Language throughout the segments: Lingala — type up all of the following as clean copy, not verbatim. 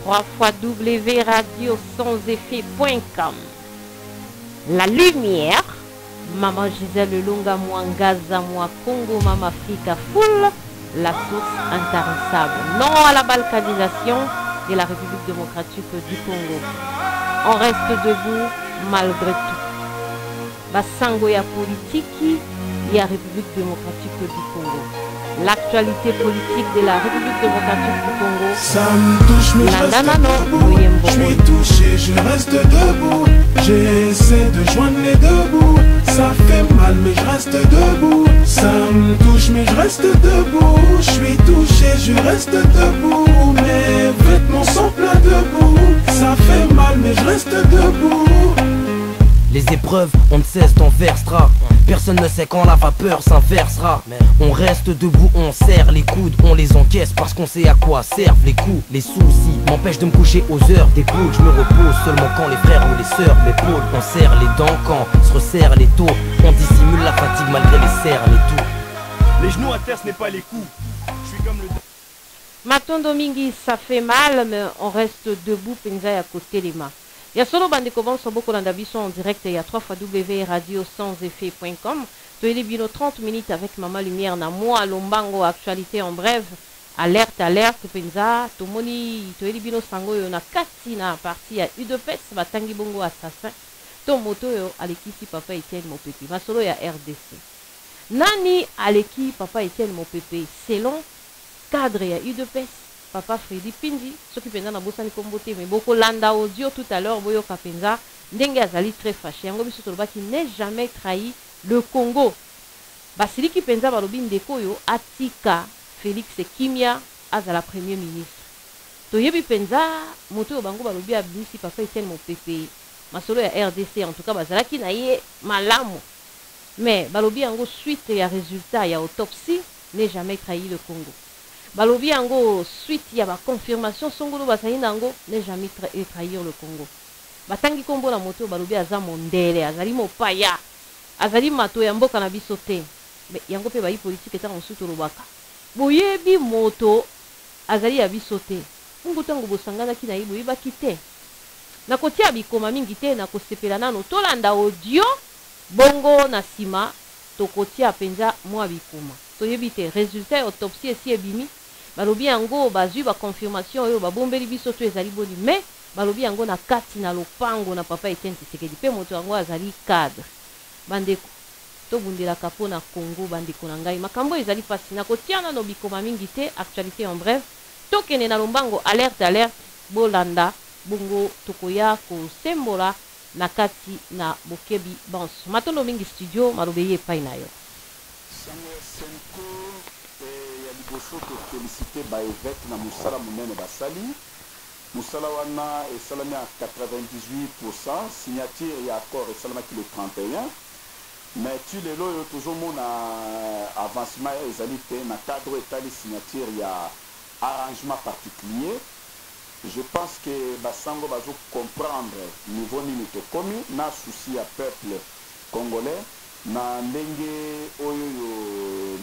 www.radio-sans-effet.com. La lumière, Maman Gisèle Lunga Mwangaza Mwa Congo, Maman Africa Full, la source intarissable. Non à la balkanisation de la République démocratique du Congo. On reste debout malgré tout. Basango ya politique, ya République démocratique du Congo. L'actualité politique de la République démocratique du Congo. Ça me touche mais je reste debout. Je suis touché, je reste debout. J'essaie de joindre les deux bouts. Ça fait mal mais je reste debout. Ça me touche mais je reste debout. Je suis touché, je reste debout. Mes vêtements sont pleins de boue. Ça fait mal mais je reste debout. Les épreuves, on ne cesse d'en versera. Personne ne sait quand la vapeur s'inversera. On reste debout, on serre les coudes, on les encaisse parce qu'on sait à quoi servent les coups. Les soucis m'empêchent de me coucher aux heures d'écoute. Je me repose seulement quand les frères ou les sœurs m'épaulent. On serre les dents quand se resserrent les taux. On dissimule la fatigue malgré les cernes et tout. Les genoux à terre, ce n'est pas les coups. Je suis comme le... Matondo Mingi, ça fait mal, mais on reste debout, Penza à côté des mains. Il y a solo bande commence beaucoup dans en direct. Il y a 3 fois www.radio-sans-effet.com. Tu es bino 30 minutes avec Maman Lumière na moi Lombango actualité en bref. Alerte Penza. Tomoni tu es bino sango yo na katina partie à UDPS batangi bongo assassin. Ton moto yo aleki papa Etienne Mopepe. Masolo ya RDC. Nani aleki papa Etienne Mopepe selon cadre ya UDPS. Papa Freddy Pindi, ce qui pendant na bosani kombote mais beaucoup landa audio tout à l'heure boyo kapenza ndenge azali très fâché yango biso toloba qui n'est jamais trahi le Congo. Basili qui penza balobi ndeko yo atika Félix Kimia azala premier ministre. Toyebi penza moto yo bango balobi abisi papa Etienne Mopepe masolo ya RDC en tout cas bazalaki na ye malamu. Mais balobi yango suite ya résultat ya autopsie n'est jamais trahi le Congo. Balobi yango suite ya ba confirmation songolo basali nango n'est jamais trahir le Congo. Batangi kombo na moto balobi aza mondele azali mopaya azali mato ya mboka na biso te. Mais yango pe ba politique eta mosuto lobaka. Boyebi moto azali ya biso te. Mungu tango bosangana ki na yibo yiba kite. Na kotia bikoma mingi te na kosepela nano tolanda audio bongo na sima tokotia penza mwa bikoma. Toyebi te résultat autopsie esi ebimi. Balobi yango bazui ba confirmation oyo ba bombeli biso to ezali boni mais balobi yango na kati na lopango na papa Etienne Tshisekedi pe moto yango azali cadre bandeko to bundela kapo na Congo bandeko na ngai makambo ezali pasi na kotiana no bikoma mingi te actualité en bref tokene na lombango alerte bolanda bongo tokoya ko sembola na kati na bokebi banso matondo mingi studio malobe ye pai na yo liboso félicité ba évêque na musala munene basali musala wana esalami à 98%, signature ya accord esalamaki le 31, mais tu lelo yo tozomona avancement ezali te na cadre etali signature ya arrangement particulier. Je pense que basango bazo comprendre niveau nini tokomi na souci ya peuple congolais na ndenge oyo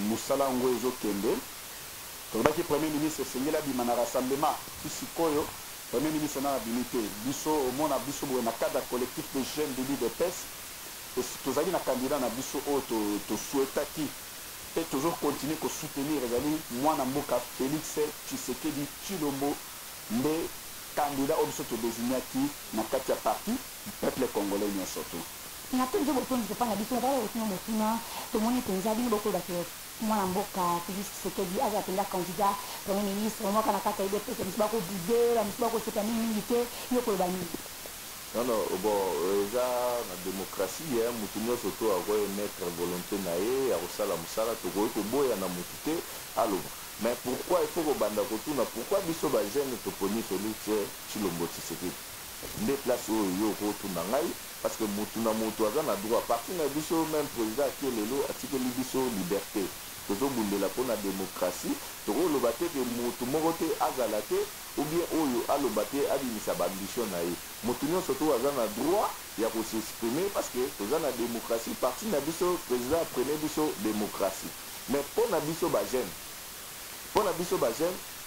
musala ngo ezokende. Tobaki premier ministre sengela bima na rassemblement fisikoyo premier ministre na habilité biso omona biso na cadre collectif de jeunes de l'UDPS et tozali na candidat na biso o to souhaitaki et toujours continuer ko soutenir ezali mwana mboka Félix Tshisekedi Tshilombo nde candidat o biso to désignaki na kati ya parti peuple congolais nyonso to na tunzo botonzi pa na biso ba o tino motuna to moni penza bino boko ba mwana mboka Félix Tshisekedi aza penda candidat premier ministre mwa kana kata ibe pesa misba ko bidera misba ko seta mingi te yo ko bani. Non, bon, la démocratie, mutunyo soto a mettre volonté nae, a osala musala to ko boya na mutute alo. Mais pourquoi il faut que banda kotuna pourquoi biso ba jeune to poni Félix Tshilombo Tshisekedi les places yo ko tuna ngai parce que mutuna moto aza na droit parti na biso même président qui lelo atike biso liberté tozo bundela pona démocratie to ko lobate ke moto moko te azala te ou bien oyo alobate abimisa ba ambition na ye moto nyonso to aza na droit ya ko s'exprimer parce que toza na démocratie parti na biso président prenait biso démocratie mais pona biso ba jeune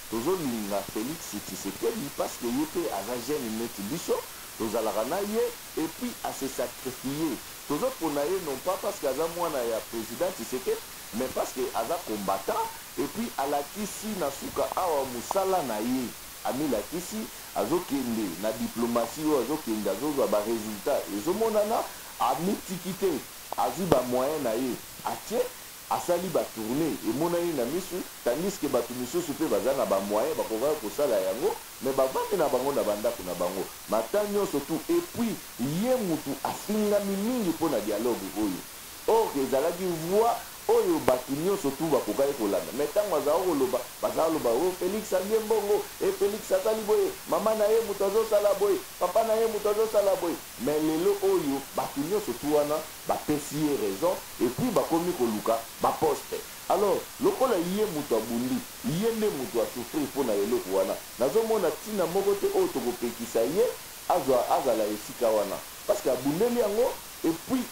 tozolinga Félix Tshisekedi parce que ye mpe aza jeune neti biso tozalaka na ye et puis ase sacrifier tozopona ye non pas parce que aza mwana ya président Tshisekedi mais parce que aza combattant et puis alakisi na suka awa musala na ye amilakisi azokende na diplomatie oyo azokende azozwa baresultat ezomonana amitiki te azwi bamoyen na ye atie asali batourne emonani na misu tandis ke bato misusu mpe baza na bamoyen bakovaya kosala yango me bavandi na bango na bandako na bango mata nyonso tu epuis ye mutu asingami mingi mpo na dialogue oyo or ezalaki voi oyo bato nyonso tu bakokaki kolanda me ntango azala koloba bazala loba o Félix alie mbongo Félix asali boye mama na ye moto azosala boye papa na ye moto azosala boye me lelo oyo bato nyonso tu wana bapesi ye raison epuis bakomi koluka baposte alors lokola ye moto abundi ye nde moto asouffrir mpo na eloko wana nazomona ntina moko te oyo tokopekisa ye azala esika wana parce que abundeli yango epuis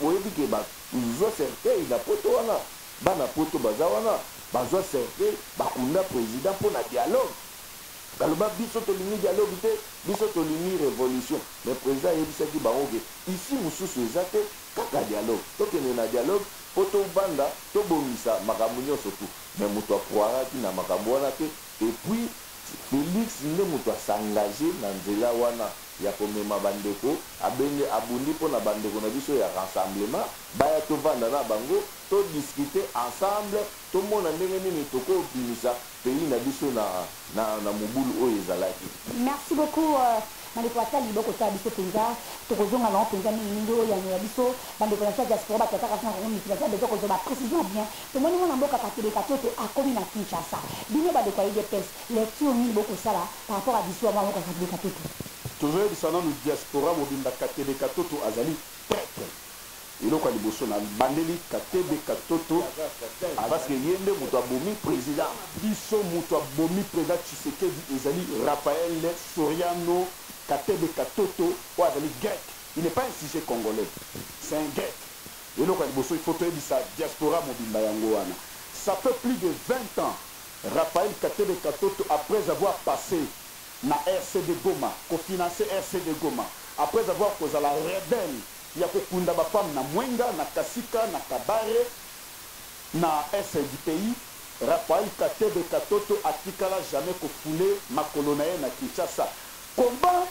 oyebi ke bazwa cercueil na poto wana bana poto baza wana bazwa cercueil bakunda président mpo na dialogue baloba biso tolingi dialogue te biso tolingi révolution mais président ayebisaki bango ke ici mosusu eza te kaka dialogue tokende na dialogue mpo tovanda tobongisa makambo nyonso tu mais moto apoiraki na makambo wana te epuis Félix nde moto asengage na nzela wana ya komema bandeko abenge abundi mpo na bandeko na biso ya rassemblement baya tovanda na bango todiscute ensemble tomona ndenge nini tokobimisa pays na biso na mobulu oyo ezalaki. Merci beaucoup bandeko atali liboko ta biso mpenza tokozonga nango mpenza mingi oyo ya biso bandeko na diaspora batata kasi na kongo mikili aza besoin kozwa baprécision bien tomoni mwana mboka kateleka to akomi na Kinshasa bino bandeko ya UDPS lecture nini bokosala par rapport à biso ya mwana mboka kateleka to tozoyebisa nanu diaspora mobimba Katebe Katoto azali traître eloko ya liboso na bandeli Katebe Katoto parce que ye nde moto abomi président biso moto abomi président Tshisekedi ezali Raphaël Soriano Katebe Katoto oyo azali grec. Il n'est pas un sujet congolais, c'est un grec. eloko ya liboso il faut toyebisa diaspora mobimba yango wana ça fait plus de 20 ans Raphaël Katebe Katoto après avoir passé na RCD Goma, kofinancer RCD Goma, après avoir causé la rebelle, il y a kokunda ba femme na Mwenga, na Kasika, na Kabare, na est du pays, Raphaël Katebe Katoto atikala jamais kofoulé makolo na ye na Kinshasa. Combat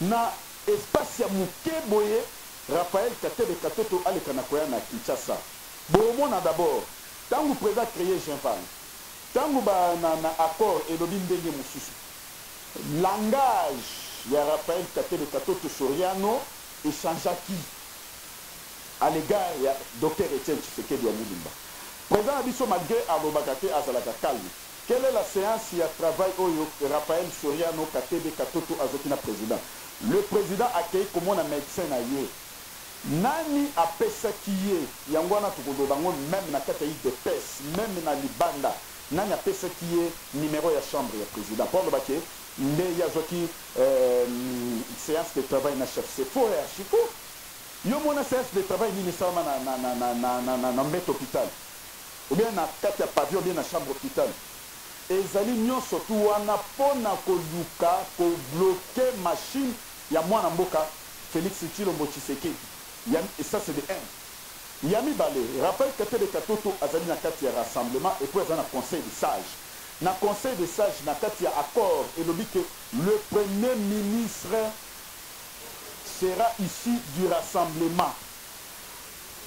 na espace ya muke boye, Raphaël Katebe Katoto aleka na koya na Kinshasa. Bomona d'abord, tangu président créé Jean-Val, tangu ba na accord elobi ndenge mosusu. Langage ya Raphaël Katebe Katoto Soriano échangeaki à l'égard ya Dr Etienne Tshisekedi ya Mulumba. Président Abisso malgré Abobakate Azalaka calme. Quelle est la séance ya travail oyo Raphaël Soriano Katebe Katoto Azokina président? Le président accueille comme un médecin na ye. Nani apesaki ye yango wana tukodo bango même na kata de pes même na libanda nani apesaki ye numéro ya chambre ya président pour le baké nde yazwaki séance de travail na chef c'est faux et archi faux yo mona séance de travail nini salama na mbete hôpital ou bien na kati ya pavillon ou bien na chambre hôpital ezali nyonso tu wana pona koluka kobloke machine ya mwana mboka Félix Tshilombo Tshisekedi et ça c'est de 1 Yami Balé Raphaël Katebe Katoto azali na kati ya rassemblement et puis azali na conseil de sages. Na conseil de sages na kati ya accord et lobi que le premier ministre sera issu du rassemblement.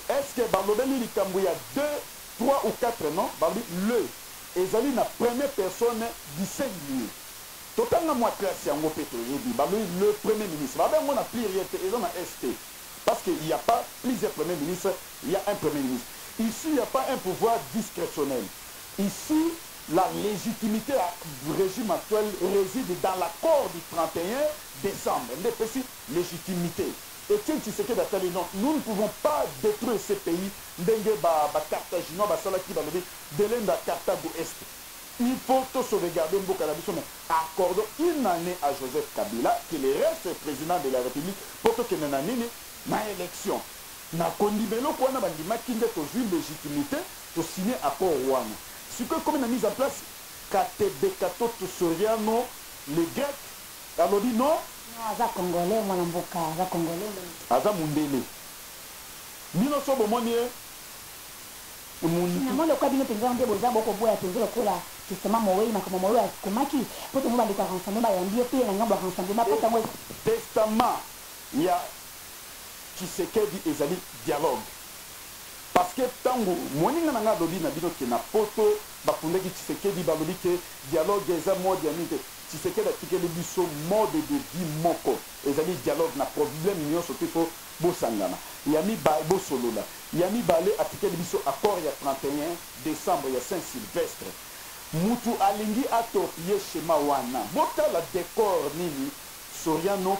Est-ce que balobeli likambo ya 2, 3 ou 4 non balobi le ezali na première personne du singulier. Totanga moi classe yango peto yebi balobi le premier ministre. Babengo na pluriel eza na ST. Parce qu'il n'y a pas plusieurs premiers ministres, il y a un premier ministre. Ici, il n'y a pas un pouvoir discrétionnel. Ici, la légitimité du régime actuel réside dans l'accord du 31 décembre. Une petite légitimité. Et tiens, tu sais que nous ne pouvons pas détruire ces pays. Carthaginois, Carthago Est. Il faut tout sauvegarder mais accordons une année à Joseph Kabila, qui reste président de la République, pour que nous na élection na kondimelo kwana bandimaki nde tozwi légitimité to signer accord wana ce que comme na mise en place Katebe Katoto Soriano le grec alobi non aza congolais mwana mboka aza congolais aza mundele bino so bomoni namoni lokola bino mpenza nde boza bokoboya mpenza lokola testament mowei makambo mowei akomaki mpo tomo bandeko ya rassemblement bayambi ye mpe na ngambo ya rassemblement mpo tango testament ya Tshisekedi ezali dialogue parce que tango moninga na nga alobi na bino ke na poto bafundaki Tshisekedi balobi ke dialogue eza mode ya nini Tshisekedi atikeli biso mode de vie moko ezali dialogue na problème nyonso te fo bosangana ya mibale bosolola ya mibale atikeli biso accord ya 31 décembre ya Saint Sylvestre mutu alingi atopie shema wana botala décor nini Soriano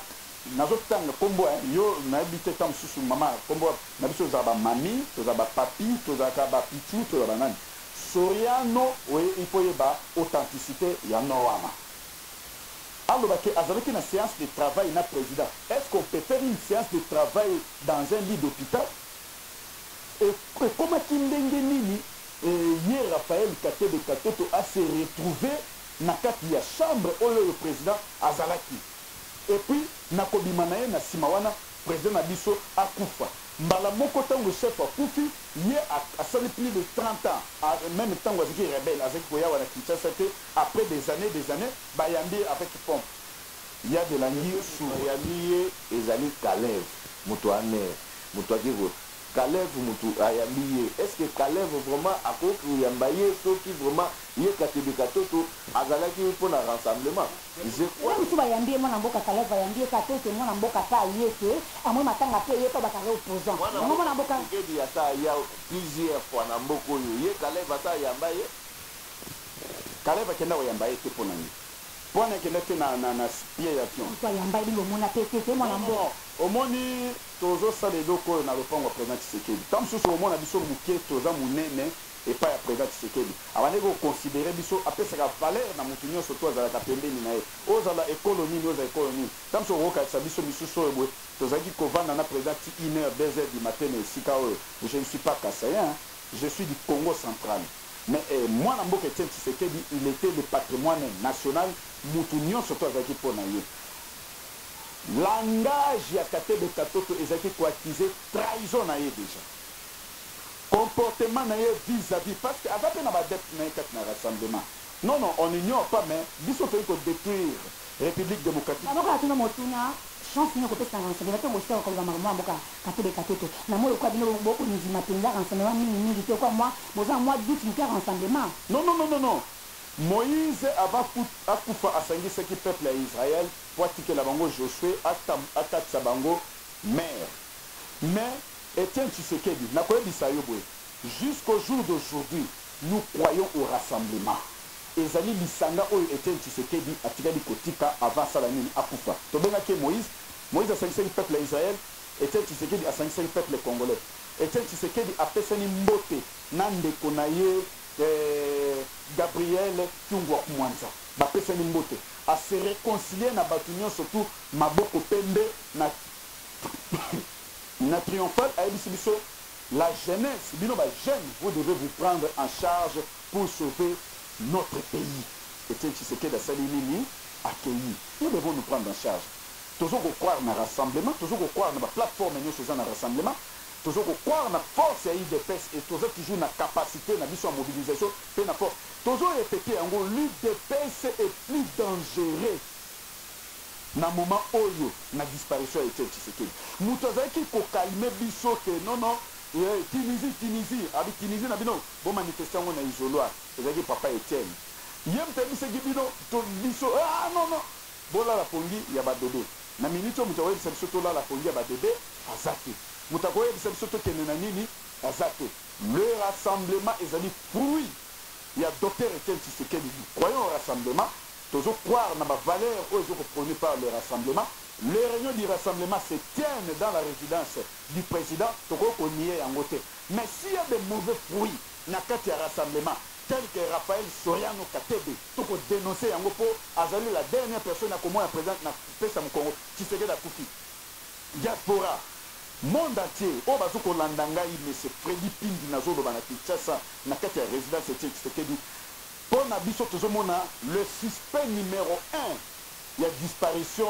nazotanga kombo yo nayebi te ta mosusu mama kombo na biso tozala bamami tozala bapapi tozalaka bapitu tozala banani Soriano oye ifo yeba authenticité ya no wana alobaki azalaki na séance de travail na président est-ce qu'on peut faire une séance de travail dans un lit d'hôpital ekomaki ndenge nini ye Raphaël Katebe Katoto a se retrouvé na kati ya chambre oyo le président azalaki et puis nakobima na ye na nsima wana président na biso akufa mbala moko ntango chef akufi ye asali plus de 30 ans même ntango azalaki rebelle azalaki koyawa na Kinshasa te après des années bayambi avec pompe ya de langi yambi ye ezali Kalev moto aner moto akiko Kalev moto ayambi ye est-ce que Kalev vraiment akoki koyamba ye soki vraiment ye Katebe Katoto azalaki mpona rassemblement biso bayambi ye mwana mboka Kalev bayambi ye Katoto mwana mboka ata ye te amoi matanga mpe ye mpe bakanga opposant mwana mboka Tshisekedi ata ya plusieurs fois na mboka oyo ye Kalev ata ayamba ye Kalev akenda koyamba ye te mpona ye mpona akenda te na spie ya pion ayamba ye bingo mona te te mwana mboka omoni tozosala eloko oyo na lopango ya président Tshisekedi ntan mosusu omona biso moke toza monene epai ya président Tshisekedi abandeki koconsidere biso apesaka valeur na motu nyonso to azalaka pembeni na ye ozala ekolo nini ozala ekolo nini ntan mosusu okokatisa biso misusu oyo boye tozalaki kovanda na président ti 1h 2h du matin na esika oyo je ne suis pas kassayen je suis du Congo central mais mwana mboka Etienne Tshisekedi il était le patrimoine national motu nyonso to azalaki mpo na ye langage ya Katebe Katoto ezalaki koaccuser trahison na ye déjà comportement na ye vis-à-vis parce que aza mpe na badepte na ye kati na rassemblement non on ignore pas mais biso toyei kodétruire république démocratique baboka tuna motuna chance nini kopesa na rassemblement te bosika koloba makambo ya mboka Katebe Katoto na moi lokola bino bokondima mpenza rassemblement mingimingi te kwa moi boza moi doute mpe rassemblement non Moïse avant akufa asangisaki peuple ya Israël po atikela bango Josué atatisa bango mer mais Etienne Tshisekedi nakoyebisa yo boye jusqu'au jour d'aujourd'hui nous croyons au rassemblement ezali lisanga oyo Etienne Tshisekedi atikali kotika avant sala nini akufa tobengaki Moïse asangisaki peuple ya Israël Etienne Tshisekedi asangisaki peuple congolais Etienne Tshisekedi apesani mbote na ndeko na ye Gabriel Tungwa Kumwanza bapesani mbote ase réconcilier na bato nyonso tu maboko pembe na triomphal ayebisi biso la jeunesse bino ba jeune vous devez vous prendre en charge pour sauver notre pays Etienne Tshisekedi asali nini accueilli nous devons nous prendre en charge toujours croire na rassemblement toujours croire na plateforme nyonso za na rassemblement toujours croire na force ya UDPS et toujours na capacité na biso ya mobilisation pe na force toujours répéter yango l'UDPS est plus dangereux na moment oyo na disparition ya Etienne Tshisekedi moto azalaki kokalme biso ke non Tunisie abi Tunisie na bino bomanifeste yango na isoloir ezalaki papa Etienne ye mtebiseki bino to biso non bolala pongi ya badebe na minute oyo moto akoyebisa biso tolala pongi ya badebe aza te moto akoyebisa biso tokende na nini aza te le rassemblement ezali fruit il y a docteur Etienne Tshisekedi croyons au rassemblement toujours croire dans ma valeur aux autres prônés par le rassemblement les réunions du rassemblement se tiennent dans la résidence du président mais s'il y a des mauvais fruits na kati ya rassemblement tel que Raphaël Soriano Katebe tout pour dénoncer yango po azali la dernière personne à comment président na pesa mu Congo Tshisekedi akufi diaspora monde entier o bazuko landanga mais c'est Freddy Pindi nazolo bana Kinshasa na kati ya résidence Tshisekedi Pour Nabiso Tozomona, le suspect numéro 1, il y a disparition,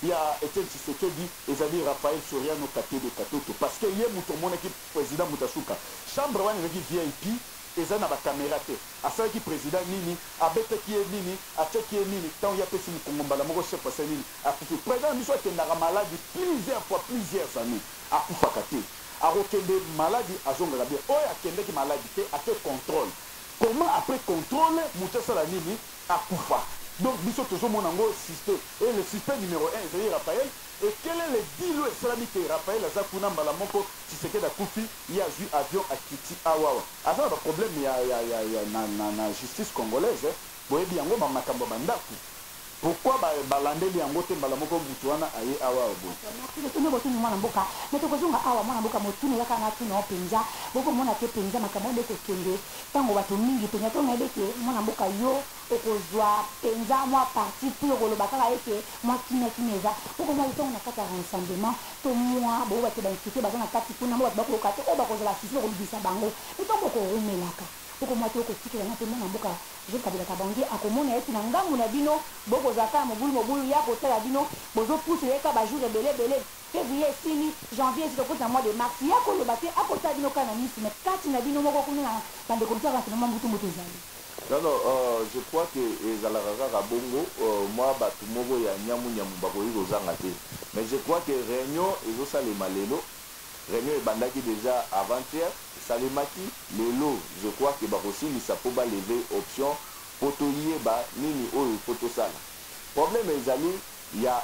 il y a Etienne Tshisekedi, et Raphaël Soriano Kate de Katoto. Parce que hier, mon équipe président Moutasuka, chambre one qui VIP, et ça n'a pas caméra. À ça qui président Nini, à Bete qui est Nini, à Tchèque qui est Nini, tant il y a pessimé Congo Balamoro, chef passé Nini, à Koufi. Président Miso était malade plusieurs fois, plusieurs années, à Koufakate. À Rokende maladie, à Zongarabia. Oh, à Kende qui maladie, à quel contrôle. Comment après contrôle, Moutassa la Nini, à Koufa. Donc, Miso toujours mon ango suspect. Et le suspect numéro 1, c'est Raphaël. Et quel est le deal islamique Raphaël Azakuna Mbalamoko, si c'est que la Koufi, il y a eu avion à Kiti Awawa. Avant, le problème, il y a la justice congolaise. Vous voyez bien, Makambo Bandaku. Pourquoi balandeli yango te Mbalamoko Mutuana aye Awawa bo? Tuni botu ni mwana mboka. Meto kozunga awa mwana mboka motuni yaka na tuni o penza. Boko mona ke penza makambo ndeko kende. Tango bato mingi penza to na beke mwana mboka yo okozwa penza mwa parti pour koloba kaka eke mwa kineza. Boko mwa itonga na kata rassemblement to mwa bo bato ba inscrire baza na kati kuna mwa bato bakokate o bakozala sisi ko libisa bango. Meto boko rumelaka. Boko mwa to ko tikela na te mwana mboka. Je kabila kabangi akomona eti na ngambu na bino boko zaka mobulu ya kotala bino bozo pousse yeka ba jour belé février sili janvier c'est le mois de mars ya ko le baté akota bino kana nisi mais kati na bino moko kuna na bande comme ça renseignement mutu zali. Non, je crois que Zalarara Bongo, moi, Batumogo, il y a Nyamu Bakoyi Rozangate. Mais je crois que Réunion et Osa les Malélo, Réunion et Bandaki déjà avant-hier, Salemaki, Lelo, je crois que Barosi, ça peut pas lever option, Potoye, Nini, Oyo, Potosala. Problème est allé, il y a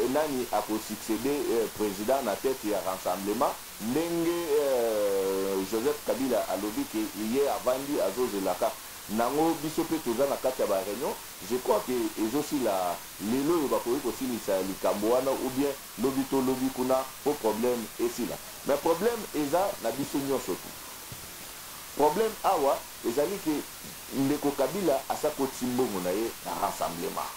Nani a succédé président à la tête, il y a rassemblement. Nenge Joseph Kabila a lobby qui hier a vendu à Zozelaka. Nango bisope toza na kati ya ba réunion, je crois que ils aussi la lelo ba ko aussi ni sa likamboana ou bien lobby to lobby kuna au problème ici là. Mais problème eza na biso nyonso tout. Problème awa ezali que ndeko Kabila asa ko timbongo na ye na rassemblement.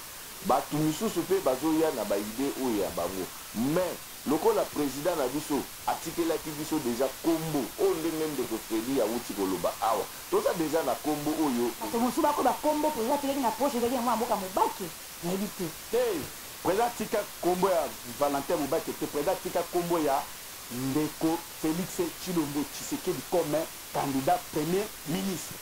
Ba tu misusu pe bazoya na ba idée o ya bango. Mais lokola président na biso atikela ki biso déjà kombo o ndenge ndeko Feli ya wuti koloba awa toza déjà na kombo oyo to musuba ko ba kombo président teleki na poche ezali mwa mboka mobaki na ebite hey président tika kombo ya Valentin Mobaki te président tika kombo ya ndeko Félix Tshilombo Tshisekedi comme candidat premier ministre.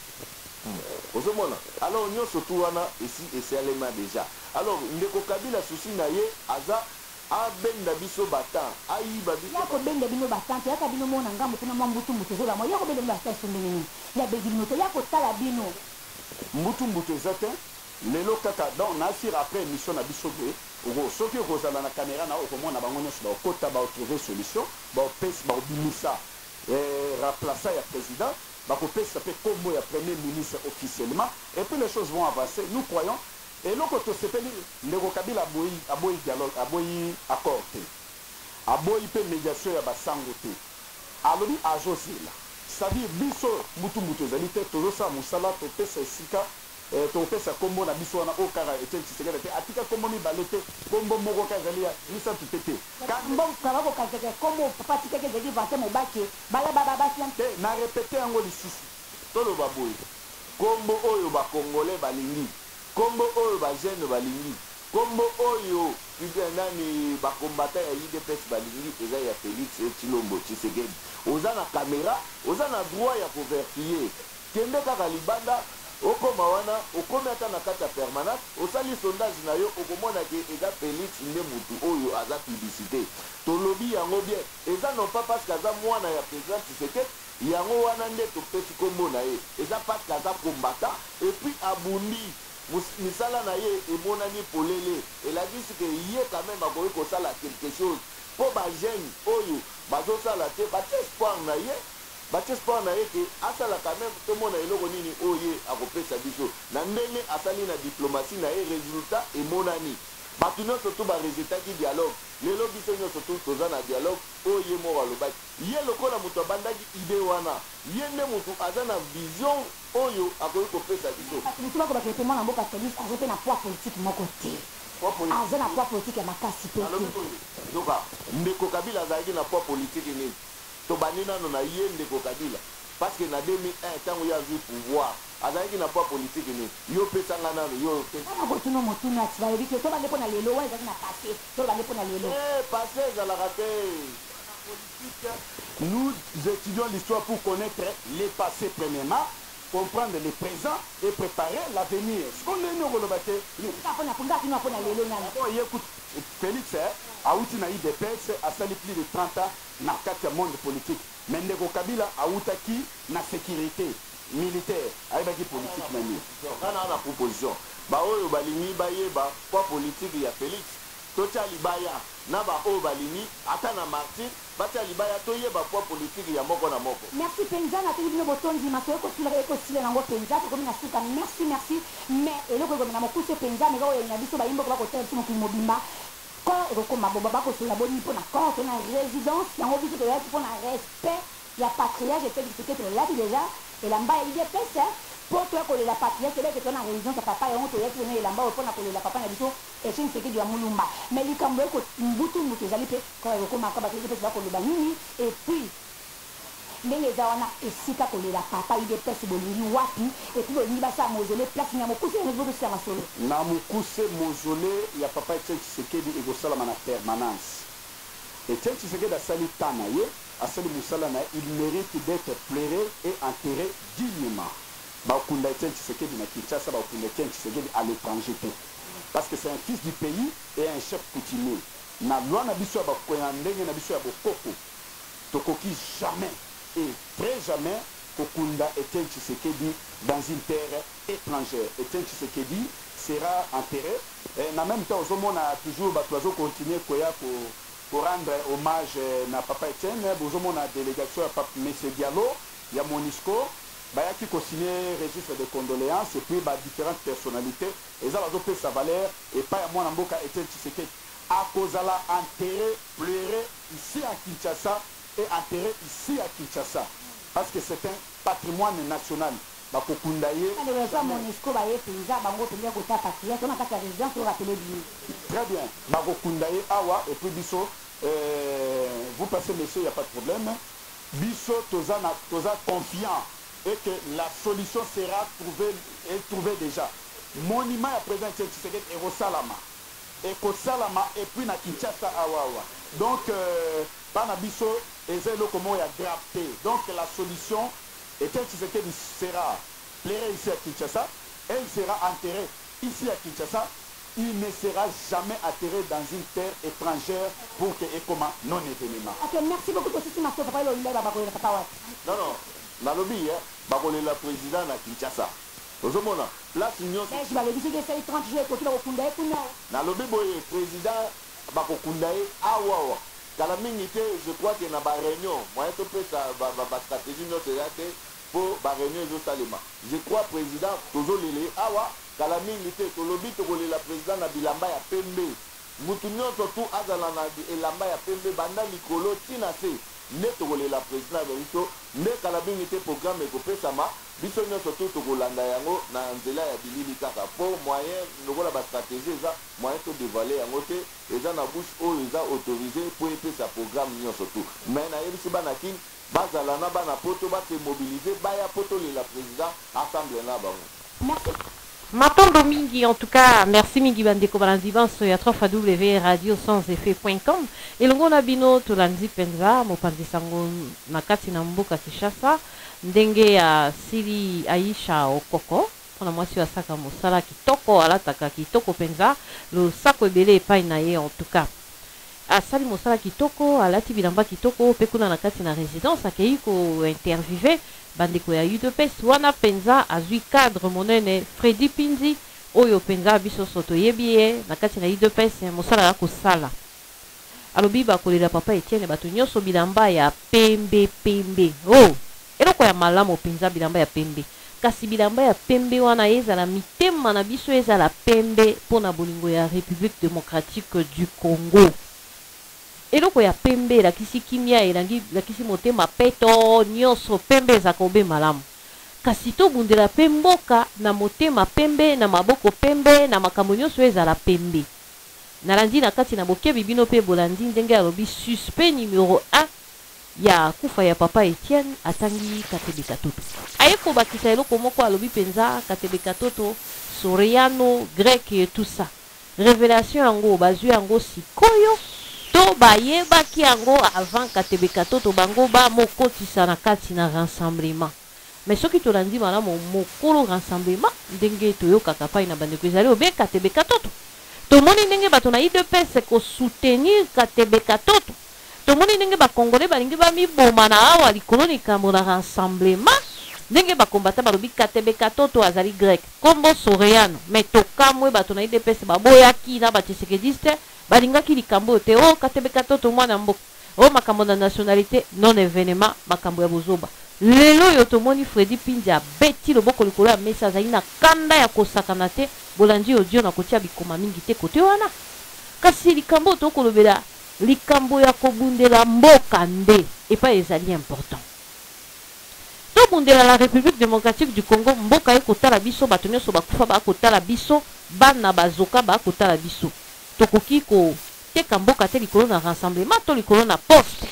Ozomona alors nyo surtout wana ici et c'est allemand déjà alors ndeko Kabila souci na ye aza abenda biso batan ayiba biso yako benda bino batante yaka bino mona ngambo kuna mbutu mbutu zola mo yako benda bino batante sondeni ya bebino to yako tala bino mbutu ezate lelo kaka donc na sir après mission na biso be oko soki okozala na caméra na okomona bango nyonso bakota ba trouver solution ba pesa ba bimisa remplaçant ya président bakopesa pe kombo ya premier ministre officiellement et puis les choses vont avancer nous croyons. Et l'autre sepeli ndeko Kabila aboyi dialogue aboyi accord te aboyi pe médiation ya basango te alobi ajosila c'est-à-dire biso mutu ezali te tozosa musala topesa esika topesa kombo na biso wana okara Etienne Tshisekedi te atika kombo mibale te kombo moko ka ezali ya misantu te te kambo kabako kazeke kombo papa tikeke ezali vate mobake bala basi te na répéter yango lisusu toloba boye kombo oyo bakongole balingi kombo oyo ba jeune balingi kombo oyo nani ba combattant ya UDPS balingi eza ya Félix Tshilombo Tshisekedi oza na caméra oza na droit ya couverture kende kaka libanda okoma wana okomi ata na kata permanente osali sondage na yo okomona ke eza Félix nde mutu oyo aza publicité tolobi yango bien eza non pas parce qu'aza mwana ya président Tshisekedi yango wana nde topesi kombo na ye eza parce qu'aza combattant et puis abundi misala na ye emonani polele elakisi ke ye quand même akoki kosala quelque chose po bagene oyo bazosala te batie espoir na ye ke asala quand même tomona eloko nini oyo ye akopesa biso na ndenge asali na diplomatie na ye résultat emonani bato nyonso to baresultaki dialogue lelo biso nyonso to toza na dialogue oyo ye moko alobaki ye lokola moto abandaki ide wana ye nde moto aza na vision oyo akoki kopesa biso motu bakobaka te mwana mboka Félix aza mpe na poids politique moko te aza na poids politique ya makasi pe te donc ndeko Kabila azalaki na poids politique nini tobandi nano na ye ndeko Kabila parce que na 2001 ntango ye azwi pouvoir azalaki na poids politique ni yo pesanga nano yo kotuna motuna ati bayebi ke to bande mpo na lelo wana ezalaki na passé to bande mpo na lelo passé ezalaka te. Nous étudions l'histoire pour connaître les passés premièrement, comprendre les présents et préparer l'avenir. Ce qu'on est nous relevés. Écoute, Félix, Aouti na IDPS a sali plus de 30 ans dans le monde politique. Mais Ndeko Kabila a outaki na sécurité militaire, avec politique même. Quand on a la proposition, bah oh balini baye ba quoi politique il y a Félix. Tocha libaya na ba o balini ata na Martin bacha libaya toye ba poids politique ya moko na moko. Merci Penza na tibino botondi mato ko sila nango Penza ko mina suka merci mais eloko ko na mokuse Penza mais ko na biso ba imbo ko tel simo ki mobimba ko ko maboba ba ko sula boni pona ko na résidence yango biso ko ya pona respect ya patriarche et que tu là déjà et la mba il est pour toi que la patriarche c'est que tu as résidence papa et on te laisse venir la mba pour na ko la papa na biso et c'est ce qui dit mulumba mais li kambo ko mbutu mutu ezali pe ko makaba ke pe ko le banini et puis ndenge za wana esika ko la papa il est pesi bolingi wapi et puis ni basa mausolée place na mokuse ne veut se masolo na mokuse mausolée ya papa Tshisekedi egosala na permanence et Tshisekedi asali tana ye asali musala na il mérite d'être pleuré et enterré dignement. Bakunda Tshisekedi na Kinshasa bakunda Tshisekedi à l'étranger parce que c'est un fils du pays et un chef coutumier. Na loi na biso ba ko ndenge na biso ya bokoko tokoki jamais et très jamais kokunda Tshisekedi dans une terre étrangère. Tshisekedi sera enterré et en même temps on a toujours bato continuer koya pour rendre hommage na papa Etienne bozomo na délégation ya papa Monsieur Diallo ya Monisco bayaki ko signer registre de condoléances et puis ba différentes personnalités et ça va faire sa valeur et pas à moi mboka Etienne Tshisekedi à kozala enterré pleurer ici à Kinshasa et enterré ici à Kinshasa parce que c'est un patrimoine national. Très bien. Bakokundaye awa et puis biso vous passez monsieur, il n'y a pas de problème. Biso toza confiant et que la solution sera trouvée déjà. Monument à présent Tshisekedi et Rosalama. Et Kosalama et puis na Kinshasa awa. Donc pana biso ezelo comment ya grafté. Donc la solution et Tshisekedi sera plairé ici à Kinshasa, elle sera enterrée ici à Kinshasa, il ne sera jamais enterré dans une terre étrangère pour que Ekoma non événement. Ok, merci beaucoup pour ce que tu m'as fait. Non, non, dans le billet, la président à Kinshasa. Ozomona, place union. Je vais dire que c'est 30 jours pour Kundaye. Dans le billet, président Bakokundaye, awa. Dans la minute, je crois qu'il y a une réunion. Moi, je peux ça, stratégie notre pour la réunion de Salema. Je crois président Tozo Lele awa kala mingi te tolobi to la président na bilamba ya pembe. Mutu nyonso tu azala na elamba ya pembe banda likolo tina se ne to la président de biso ne kala mingi te programme ko pesama biso nyonso tu to kolanda yango na nzela ya bilili kaka pour moyen lokola ba stratégie za moyen to dévoiler yango te eza na bouche o eza autorisé pour epesa programme nyonso tu mais na yebisi bana kin bazala na bana poto ba se mobiliser baya poto la président assemblée na bango. Merci. Matondo mingi en tout cas merci mingi bandeko balanzibanso ya 3w radio sans effet.com elongo na bino tolanzi penza mopanzi sango na kati na mboka Kinshasa ndenge ya Sili Aisha Okoko pona mwasi wa saka mosala kitoko alataka kitoko penza lo sako ebele epai na ye en tout cas asali mosala kitoko alati bilamba kitoko pe kuna na kati na résidence akei ko interviewer bandeko ya UDPS wana penza azui cadre monene Freddy Pinzi oyo penza biso soto yebiye na kati na UDPS mosala ya kosala alobi bakolela papa Etienne bato nyonso bilamba ya pembe oh eloko ya malamu penza bilamba ya pembe kasi bilamba ya pembe wana ezala mitema na biso ezala pembe pona bolingo ya République démocratique du Congo. Eloko ya pembe lakisi kimia elangi lakisi motema peto nyonso pembe za kobe malamu kasi to bundela pemboka na motema pembe na maboko pembe na makambo nyonso ezala pembe nalandi na kati na bokebi bino pe bolandi ndenge alobi suspect numéro 1 ya kufa ya papa Etienne atangi Katebe Katoto. Ayeko bakisa eloko moko alobi penza Katebe Katoto Soriano grec et tout ça. Révélation yango bazui yango sikoyo to bayeba ki yango avant Katebe Katoto bango ba mokotisa na kati na rassemblement. Mais soki tolandi malamu mokolo rassemblement ndenge toyoka kapai na bandeko ezali obe Katebe Katoto. Tomoni ndenge bato na IDPS ko soutenir Katebe Katoto. Tomoni ndenge ba Congolais balingi ba miboma na awa likolo likambo na rassemblement. Ndenge ba kombata balobi Katebe Katoto azali grec. Kombo Soriano. Mais tokamwe bato na IDPS baboyaki na batisekediste balingaki likambo te o Katebe Katoto mwana mboka. O makambo na nationalité non événement makambo ya bozoba. Lelo yo tomoni Freddy Pindia beti loboko likolo ya mesa azali na kanda ya kosakana te bolandi audio na kotia bikoma mingi te kote wana. Kasi likambo tokolobela likambo ya kobundela mboka nde epa ezali important. Tobundela la République démocratique du Congo mboka ekotala biso bato nyonso bakufa bakotala biso bana bazoka bakotala biso. Tokoki ko teka mboka te likolo na rassemblement to likolo na poste.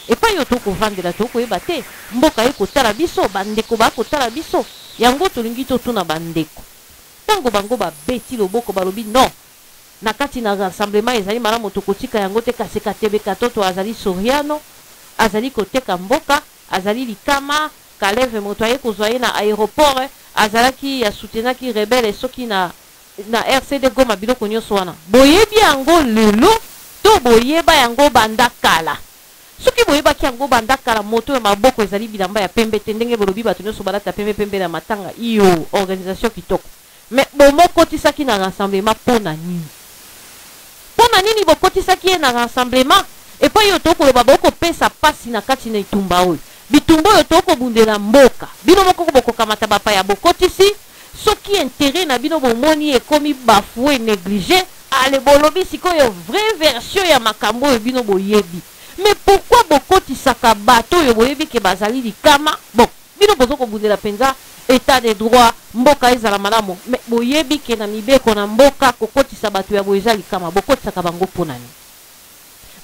Epa yo tokovandela tokoyeba te mboka ekotala biso bandeko bakotala biso yango tolingi totuna bandeko. Tango bango babeti loboko balobi non na kati na rassemblement ezali malamu tokotika yango te kasi Katebe Katoto azali Soriano azali koteka mboka azali likama Kaleve moto aye kozwaye na aéroport azalaki ya soutenaki rebelle soki na RCD Goma biloko nyonso wana boyebi yango lelo to boyeba yango banda kala soki boyebaki yango banda kala moto ya maboko ezali bilamba ya pembe te ndenge bolobi bato nyonso balata pembe na matanga iyo organisation kitoko mais bomokotisaki na rassemblement pona nini pona nini bokotisaki ye na rassemblement epa yo tokoloba bokopesa pasi na kati na itumba oyo bitumba oyo tokobundela mboka bino moko bokokamata bapaya bokotisi soki intérêt na bino bomoni ekomi bafoué négligé ale bolobi sikoyo vraie version ya makambo oyo bino boyebi. Mais pourquoi bokotisaka bato oyo boyebi ke bazali likama bon bino bozokobundela penza état de droit mboka ezala malamu mais boyebi ke na mibeko na mboka kokotisa bato ya boeza likama bokotisaka bango ponani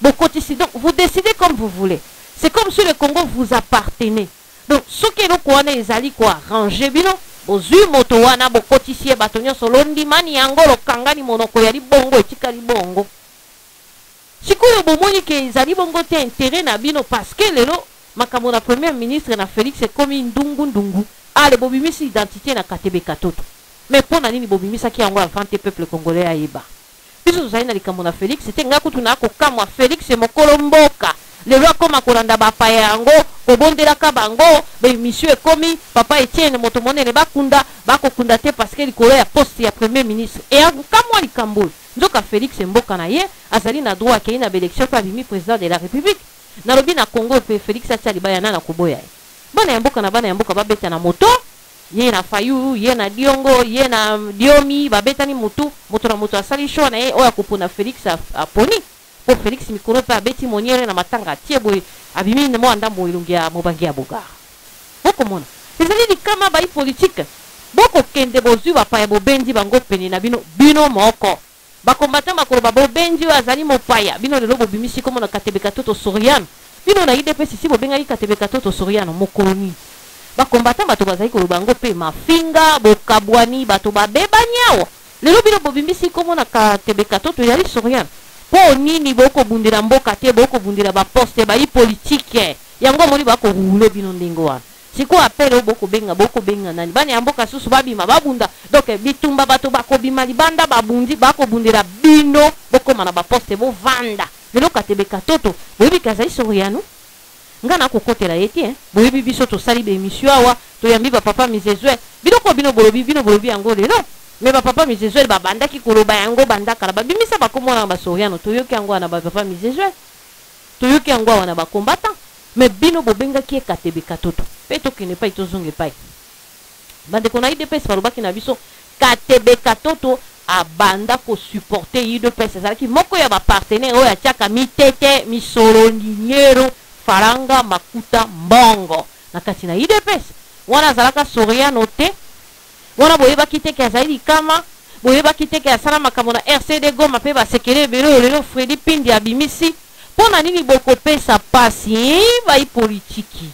bokotisi. Donc vous décidez comme vous voulez. C'est comme si le Congo vous appartenait. Donc ce que nous connaissons ezali ko arranger bino bozui moto wana bokotisi bato nyonso londi mani yango lokangani monoko ya libongo etikali bongo sikoyo bomoni ke ezali bongo te intérêt na bino parce que lelo makambo na premier ministre na Félix ekomi ndungu ale bobimisi identité na Katebe Katoto mais pona nini bobimisaki yango avant te peuple congolais ayeba biso tozali na likambo na Félix te nga kutu na kokamwa Félix mokolo mboka lelo akoma kolanda bapaya yango kobondelaka bango bemission ekomi papa Etienne moto monene bakokunda te parce que likolo ya poste ya premier ministre et akamwa likambo nzoka Félix mboka na ye azali na droit akei na élection pa bimi président de la République na lobi na Congo pe Félix atia libaya na koboya bana ya mboka na bana ya mboka babeta na moto ye na Fayu ye na Diongo ye na Diomi babetani moto na moto asali show na ye oya kopona Félix aponi po Félix mikolo pa beti moniere na matanga tie boy abimi ne mo anda mo ilungi ya mobangi ya boga boko mona ezali likama ba politique boko kende bozwi ba pa ya bobendi bango pene na bino moko bakombata makolo ba bobendi azali mopaya bino lelo bobimisi komo na Katebe Katoto Soriano bino na IDPS si bobenga Katebe Katoto Soriano mokoloni bakombata bato bazali koloba bango pe mafinga bokabwani bato babeba nyawo lelo bino bobimisi komo na Katebe Katoto yali Soriano po nini boko bundira mboka te boko bundira ba poste ba politique yango moni bako rouler bino ndingo wana siko apelo boko benga nani bani mboka susu babima babunda donc bitumba bato bako bima libanda babundi bako bundira bino boko mana ba poste bo vanda lelo Katebe Katoto boyebi kazali Soriano ngana kokotela yeti boyebi biso to sali be émission awa to yambi ba papa Mizezwe biloko bino bolobi yango lelo mais ba papa Mizezwe ba banda ki koloba yango banda kala ba bimisa ba komona ba Soriano to yoki yango na ba papa Mizezwe to yoki yango wana ba combattant mais bino bobenga ki Katebe Katoto pe to kene pa itozonge pa bande kona IDPS balobaki na biso Katebe Katoto abanda ko supporter IDPS ezalaki moko ya ba partenaire oyo atiaka mitete misolo ndiniero faranga makuta mbongo na kati na IDPS wana zalaka Soriano te wana boyebaki te ke azali kama boyebaki te ke asala makambo na RCD Goma pe basekele belo lelo Freddy Pindi abimisi Pona nini boko pesa pasi bai politiki.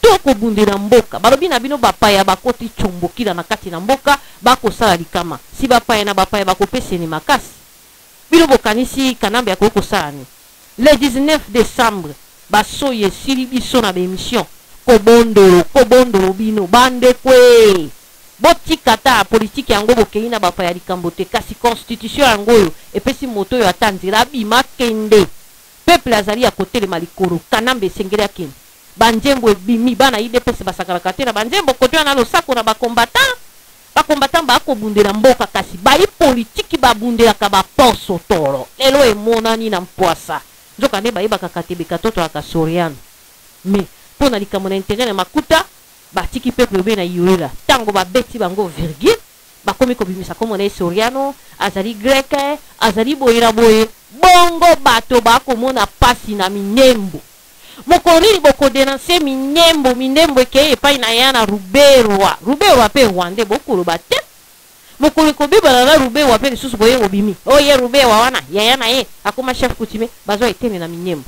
Toko bunde na mboka. Balobi na bino bapaya bakoti chombokila na kati na mboka bako sala likama. Si bapaya na bapaya bako pese ni makasi. Bino bokanisi kanambe ya koko sala ni. Le 19 décembre basoye sili biso na bémission. Kobondolo bino bande kwe. Boti kata politiki yango bokei na bapaya likambo te kasi constitution yango yo epesi moto yo atanzira bima kende. Peuple azali ya kotelema likolo kanambe esengeli akende. Banjembo ebimi bana IDPS basakalaka te na banjembo koto ya na losako na bakombatant bakobundela mboka kasi bayi politiki babundelaka baposo tolo lelo emonani na mpwasa nzoka nde bayebaka katebeka totolaka soriano me mpo na likambo na intere na makuta batiki peuple obe na yolela ntango babeti bango virgule bakomi kobimisa komo na ye soriano azali greke azali boyela boye bongo bato bakomona pasi na minembo mokoni boko denoncer minembo ekeye epai na ya na ruberwa pe rwande bokoloba te mokoli kobibala na ruberwa pe lisusu boye obimi oye ruberwa wana yaya na ye akoma chef coutumier bazwa etene na minembo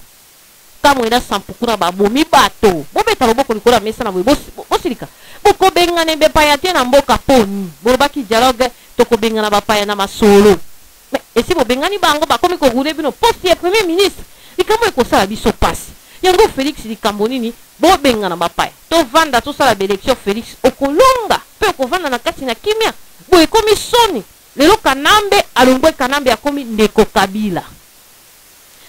kamo ena sampukuna babomi bato bobeta loboko likolo ya mesa na boye bosilika bokobengana bapaya te na mboka poni bolobaki dialogue tokobengana bapaya na masolo esi bobengani bango bakomi korule bino poste ya premier ministre likambo ekosala biso pasi yango Félix likambo nini bobengana bapaya tovanda tosala baélection Félix okolonga pe okovanda na kati na kimia boye komi soni lelo kanambe alongwe kanambe akomi ndeko Kabila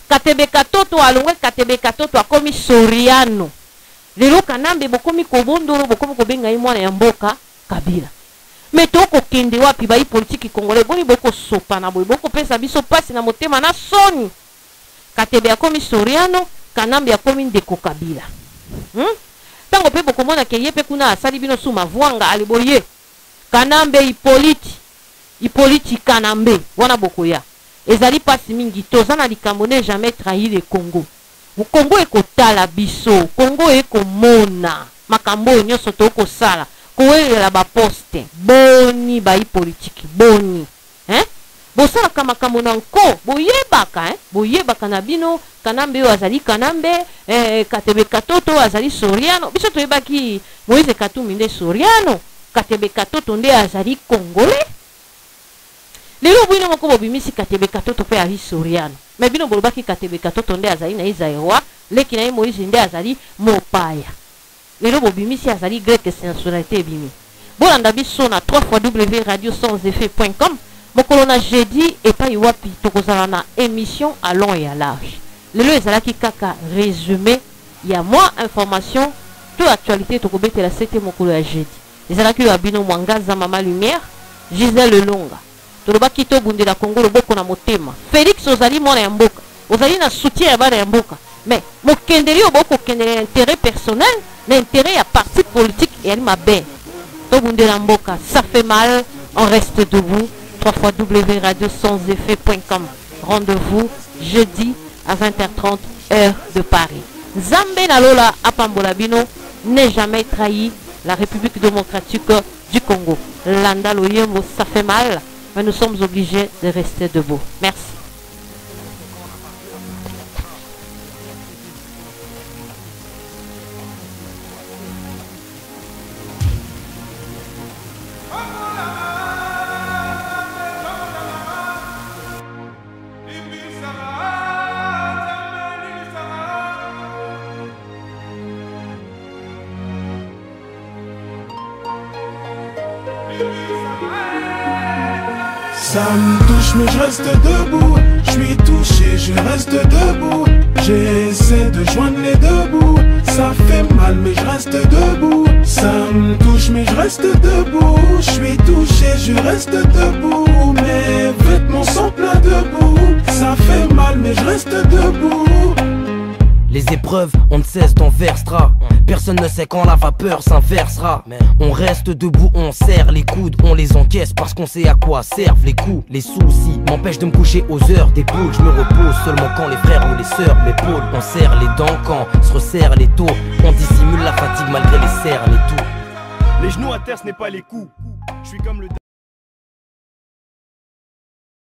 Katebe Katoto alongwe Katebe Katoto akomi Soriano lelo kanambe bokomi kobondolo bokomi kobenga ye mwana ya mboka Kabila meto kokende wapi bayi politiki congolais boni boko sopa na boye boko pesa biso pasi na motema na soni Katebe akomi Soriano kanambe akomi ndeko Kabila tango pe bokomona ke ye pe kuna asali bino suma vuanga aliboye kanambe Hippolyte kanambe wana bokoya ezali pasi mingi tozana likambo ne jamais trahi le Congo Congo ekotala biso Congo ekomona makambo nyonso tokosala kowelela baposte boni bayi politiki boni bosala makambo na nko boyebaka na bino kanambe oyo azali kanambe Katebe Katoto azali Soriano biso toyebaki Moïse Katumbi nde Soriano Katebe Katoto nde azali Congolais lelo bino moko bobimisi Katebe Katoto pe azali Soriano me bino bolobaki Katebe Katoto nde azali na Isaïwa leki na ye Moïse nde azali mopaya lelo bobimisi azali grec nationalité ebimi bolanda biso na 3wradio1seffet.com mokolo na jeudi epai wapi tokozala na émission à long et à large lelo ezalaki kaka résumé ya mwa information to actualité tokobetela sete mokolo ya jeudi ezalaki ya bino Mwangaza Mama Lumière Gisèle Longa tolobaki tobundela Congo loboko na motema Félix ozali mwana ya mboka ozali na soutien ya bana ya mboka mais mokendeli oboko kendela intérêt personnel na intérêt ya parti politique eyali mabe tobundela mboka ça fait mal on reste debout www.radio1seffet.com. Rendez-vous jeudi à 20h30 heure de Paris. Zambé Nalola Apambolabino n'est jamais trahi la République démocratique du Congo. Landa Loyembo, ça fait mal, mais nous sommes obligés de rester debout. Merci. Ça me touche mais je reste debout. Je suis touché, je reste debout. J'essaie de joindre les deux bouts. Ça fait mal mais je reste debout. Ça me touche mais je reste debout. Je suis touché, je reste debout. Mes vêtements sont pleins de boue. Ça fait mal mais je reste debout. Les épreuves, on ne cesse d'en versera. Personne ne sait quand la vapeur s'inversera. On reste debout, on serre les coudes, on les encaisse parce qu'on sait à quoi servent les coups. Les soucis m'empêchent de me coucher aux heures des poules. Je me repose seulement quand les frères ou les sœurs m'épaulent. On serre les dents quand se resserrent les taux. On dissimule la fatigue malgré les cernes et tout. Les genoux à terre, ce n'est pas les coups. Je suis comme le